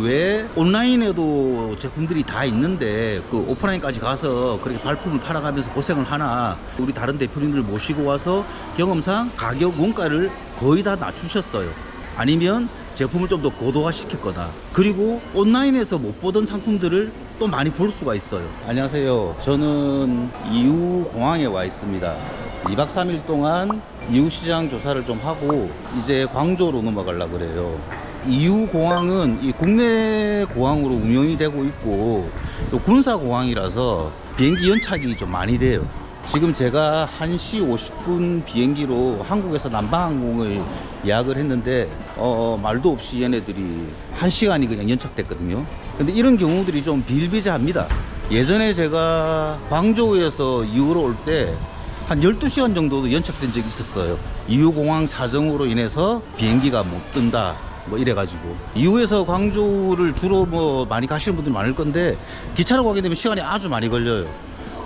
왜 온라인에도 제품들이 다 있는데 그 오프라인까지 가서 그렇게 발품을 팔아가면서 고생을 하나. 우리 다른 대표님들 모시고 와서 경험상 가격 원가를 거의 다 낮추셨어요. 아니면 제품을 좀 더 고도화 시켰거나, 그리고 온라인에서 못 보던 상품들을 또 많이 볼 수가 있어요. 안녕하세요. 저는 이후공항에 와 있습니다. 2박 3일 동안 이후시장 조사를 좀 하고 이제 광저우로 넘어가려고 그래요. 이후공항은 이 국내 공항으로 운영이 되고 있고 또 군사공항이라서 비행기 연착이 좀 많이 돼요. 지금 제가 1시 50분 비행기로 한국에서 남방항공을 예약을 했는데 말도 없이 얘네들이 1시간이 그냥 연착됐거든요. 근데 이런 경우들이 좀 비일비재합니다. 예전에 제가 광저우에서 이후로 올 때 한 12시간 정도도 연착된 적이 있었어요. 이후공항 사정으로 인해서 비행기가 못 뜬다 뭐 이래가지고. 이후에서 광저우를 주로 뭐 많이 가시는 분들이 많을 건데 기차로 가게 되면 시간이 아주 많이 걸려요.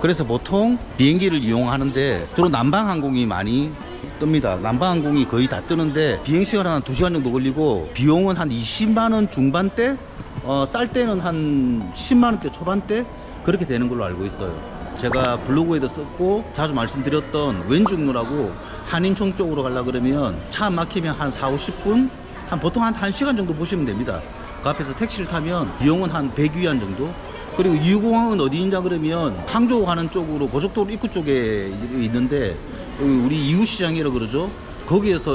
그래서 보통 비행기를 이용하는데 주로 남방항공이 많이 뜹니다. 남방항공이 거의 다 뜨는데 비행시간은 한 2시간 정도 걸리고 비용은 한 20만원 중반대, 쌀 때는 한 10만원대 초반대 그렇게 되는 걸로 알고 있어요. 제가 블로그에도 썼고 자주 말씀드렸던 왼중로라고 한인총 쪽으로 가려고 그러면 차 막히면 한 4, 50분? 보통 한 1시간 정도 보시면 됩니다. 그 앞에서 택시를 타면 비용은 한 100위안 정도. 그리고 이후공항은 어디 있냐 그러면 항저우 가는 쪽으로 고속도로 입구 쪽에 있는데, 우리 이후시장이라고 그러죠. 거기에서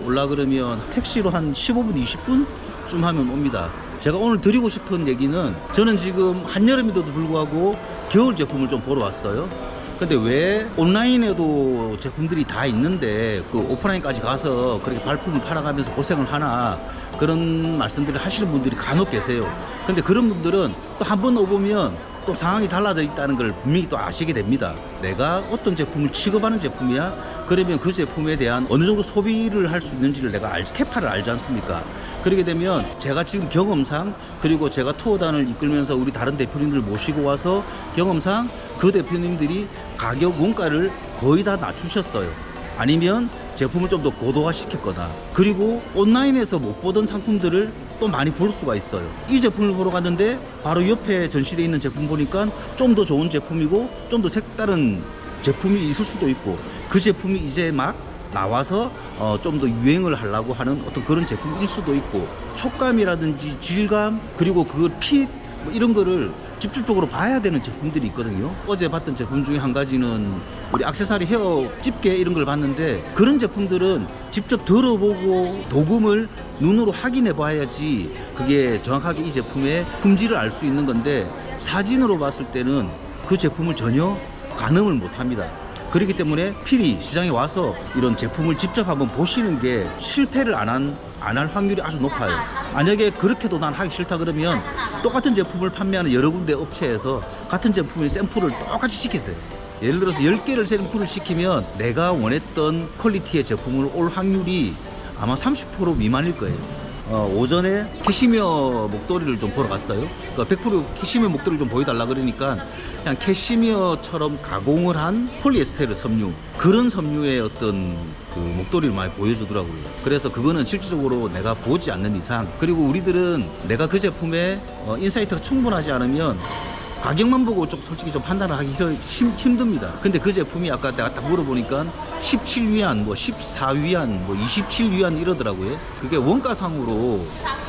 올라 그러면 택시로 한 15분 20분쯤 하면 옵니다. 제가 오늘 드리고 싶은 얘기는, 저는 지금 한여름인데도 불구하고 겨울 제품을 좀 보러 왔어요. 근데 왜 온라인에도 제품들이 다 있는데 그 오프라인까지 가서 그렇게 발품을 팔아가면서 고생을 하나, 그런 말씀들을 하시는 분들이 간혹 계세요. 근데 그런 분들은 또 한 번 오보면 또 상황이 달라져 있다는 걸 분명히 또 아시게 됩니다. 내가 어떤 제품을 취급하는 제품이야? 그러면 그 제품에 대한 어느 정도 소비를 할 수 있는지를 내가 캐파를 알지 않습니까? 그렇게 되면 제가 지금 경험상, 그리고 제가 투어단을 이끌면서 우리 다른 대표님들 모시고 와서 경험상 그 대표님들이 가격 원가를 거의 다 낮추셨어요. 아니면 제품을 좀 더 고도화 시켰거나, 그리고 온라인에서 못 보던 상품들을 또 많이 볼 수가 있어요. 이 제품을 보러 갔는데 바로 옆에 전시되어 있는 제품 보니까 좀 더 좋은 제품이고 좀 더 색다른 제품이 있을 수도 있고, 그 제품이 이제 막 나와서 좀 더 유행을 하려고 하는 어떤 그런 제품일 수도 있고, 촉감이라든지 질감, 그리고 그 핏 뭐 이런 거를 직접적으로 봐야 되는 제품들이 있거든요. 어제 봤던 제품 중에 한 가지는 우리 액세서리 헤어 집게 이런 걸 봤는데, 그런 제품들은 직접 들어보고 도금을 눈으로 확인해 봐야지 그게 정확하게 이 제품의 품질을 알 수 있는 건데, 사진으로 봤을 때는 그 제품을 전혀 가늠을 못 합니다. 그렇기 때문에 필히 시장에 와서 이런 제품을 직접 한번 보시는 게 실패를 안 할 확률이 아주 높아요. 만약에 그렇게도 난 하기 싫다 그러면 똑같은 제품을 판매하는 여러 군데 업체에서 같은 제품의 샘플을 똑같이 시키세요. 예를 들어서 10개를 샘플을 시키면 내가 원했던 퀄리티의 제품을 올 확률이 아마 30% 미만일 거예요. 오전에 캐시미어 목도리를 좀 보러 갔어요. 그러니까 100% 캐시미어 목도리를 좀 보여달라 그러니까 그냥 캐시미어처럼 가공을 한 폴리에스테르 섬유, 그런 섬유의 어떤 그 목도리를 많이 보여주더라고요. 그래서 그거는 실질적으로 내가 보지 않는 이상, 그리고 우리들은 내가 그 제품에 인사이트가 충분하지 않으면 가격만 보고 좀 솔직히 좀 판단을 하기 힘듭니다. 근데 그 제품이 아까 내가 딱 물어보니까 17위안, 뭐 14위안, 뭐 27위안 이러더라고요. 그게 원가상으로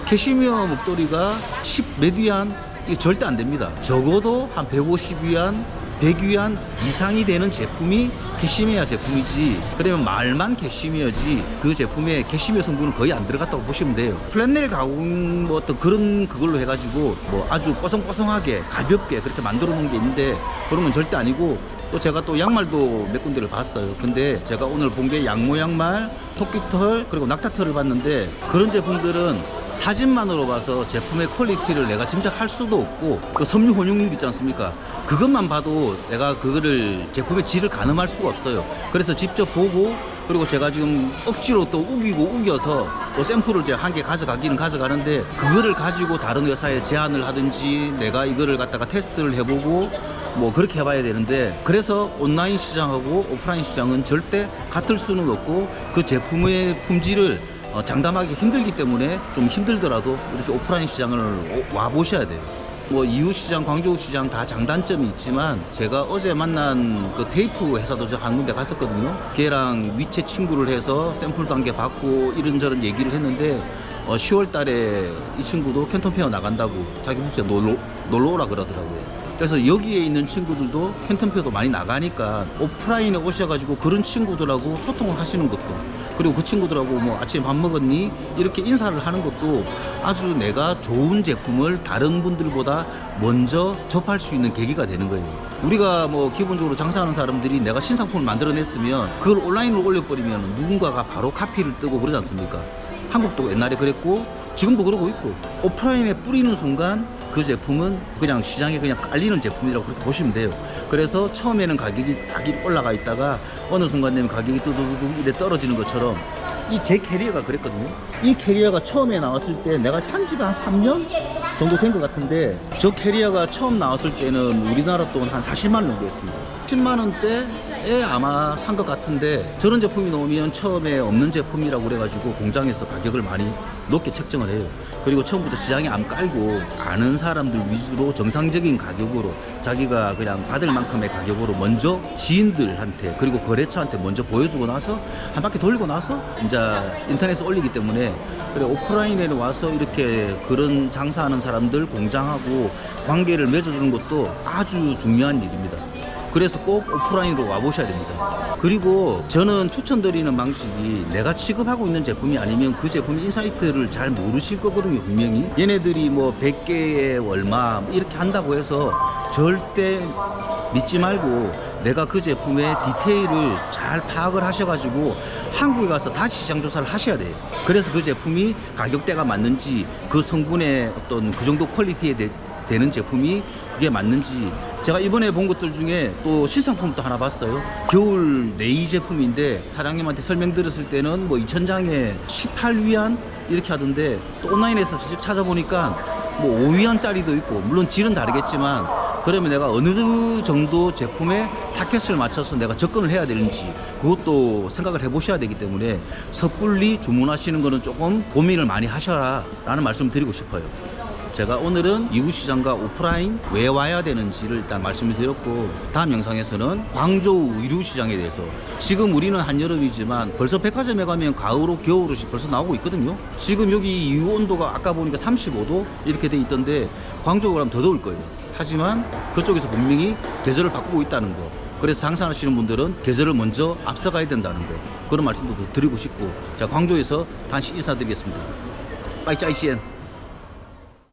캐시미어 목도리가 10몇 위안 이게 절대 안 됩니다. 적어도 한 150위안, 100위안 이상이 되는 제품이 캐시미어 제품이지, 그러면 말만 캐시미어지 그 제품에 캐시미어 성분은 거의 안 들어갔다고 보시면 돼요. 플랫넬 가공 뭐 어떤 그런 그걸로 해가지고 뭐 아주 뽀송뽀송하게 가볍게 그렇게 만들어 놓은 게 있는데, 그런 건 절대 아니고, 또 제가 또 양말도 몇 군데를 봤어요. 근데 제가 오늘 본 게 양모 양말, 토끼털, 그리고 낙타털을 봤는데, 그런 제품들은 사진만으로 봐서 제품의 퀄리티를 내가 짐작할 수도 없고, 그 섬유 혼용률 있지 않습니까? 그것만 봐도 내가 그거를 제품의 질을 가늠할 수가 없어요. 그래서 직접 보고, 그리고 제가 지금 억지로 또 우겨서 또 샘플을 제가 한 개 가져가기는 가져가는데, 그거를 가지고 다른 회사에 제안을 하든지 내가 이거를 갖다가 테스트를 해보고 뭐 그렇게 해봐야 되는데, 그래서 온라인 시장하고 오프라인 시장은 절대 같을 수는 없고, 그 제품의 품질을 장담하기 힘들기 때문에 좀 힘들더라도 이렇게 오프라인 시장을 와 보셔야 돼요. 뭐 이웃 시장, 광저우 시장 다 장단점이 있지만 제가 어제 만난 그 테이프 회사도 저 한 군데 갔었거든요. 걔랑 위챗 친구를 해서 샘플 단계 받고 이런저런 얘기를 했는데 10월 달에 이 친구도 캔턴페어 나간다고 자기 부스에 놀러 오라 그러더라고요. 그래서 여기에 있는 친구들도 캔턴페어도 많이 나가니까 오프라인에 오셔가지고 그런 친구들하고 소통을 하시는 것도, 그리고 그 친구들하고 뭐 아침에 밥 먹었니? 이렇게 인사를 하는 것도 아주 내가 좋은 제품을 다른 분들보다 먼저 접할 수 있는 계기가 되는 거예요. 우리가 뭐 기본적으로 장사하는 사람들이 내가 신상품을 만들어냈으면 그걸 온라인으로 올려버리면 누군가가 바로 카피를 뜨고 그러지 않습니까? 한국도 옛날에 그랬고 지금도 그러고 있고, 오프라인에 뿌리는 순간 그 제품은 그냥 시장에 그냥 깔리는 제품이라고 그렇게 보시면 돼요. 그래서 처음에는 가격이 딱 올라가 있다가 어느 순간 되면 가격이 뚜두두두 이래 떨어지는 것처럼 이 제 캐리어가 그랬거든요. 이 캐리어가 처음에 나왔을 때 내가 산 지가 한 3년 정도 된 것 같은데, 저 캐리어가 처음 나왔을 때는 우리나라 돈 한 40만 원 정도 했습니다. 10만 원대에 아마 산 것 같은데, 저런 제품이 나오면 처음에 없는 제품이라고 그래가지고 공장에서 가격을 많이 높게 책정을 해요. 그리고 처음부터 시장에 안 깔고 아는 사람들 위주로 정상적인 가격으로 자기가 그냥 받을 만큼의 가격으로 먼저 지인들한테 그리고 거래처한테 먼저 보여주고 나서 한 바퀴 돌리고 나서 이제 인터넷에 올리기 때문에, 그래 오프라인에 와서 이렇게 그런 장사하는 사람들 공장하고 관계를 맺어주는 것도 아주 중요한 일입니다. 그래서 꼭 오프라인으로 와보셔야 됩니다. 그리고 저는 추천드리는 방식이, 내가 취급하고 있는 제품이 아니면 그 제품의 인사이트를 잘 모르실 거거든요, 분명히. 얘네들이 뭐 100개에 얼마 이렇게 한다고 해서 절대 믿지 말고 내가 그 제품의 디테일을 잘 파악을 하셔가지고 한국에 가서 다시 시장 조사를 하셔야 돼요. 그래서 그 제품이 가격대가 맞는지, 그 성분의 어떤 그 정도 퀄리티에 되는 제품이 그게 맞는지. 제가 이번에 본 것들 중에 또 신상품도 하나 봤어요. 겨울 네이 제품인데 사장님한테 설명드렸을 때는 뭐 2,000장에 18위안 이렇게 하던데, 또 온라인에서 직접 찾아보니까 뭐 5위안짜리도 있고, 물론 질은 다르겠지만 그러면 내가 어느 정도 제품에 타켓을 맞춰서 내가 접근을 해야 되는지 그것도 생각을 해보셔야 되기 때문에 섣불리 주문하시는 거는 조금 고민을 많이 하셔라 라는 말씀을 드리고 싶어요. 제가 오늘은 이웃시장과 오프라인 왜 와야 되는지를 일단 말씀을 드렸고, 다음 영상에서는 광저우 의류시장에 대해서, 지금 우리는 한여름이지만 벌써 백화점에 가면 가을 옷, 겨울 옷이 벌써 나오고 있거든요. 지금 여기 이후 온도가 아까 보니까 35도 이렇게 돼 있던데 광저우 가면 더 더울 거예요. 하지만 그쪽에서 분명히 계절을 바꾸고 있다는 거, 그래서 장사하시는 분들은 계절을 먼저 앞서가야 된다는 거, 그런 말씀도 드리고 싶고, 자, 광저우에서 다시 인사드리겠습니다. 빠이짜이찌엔.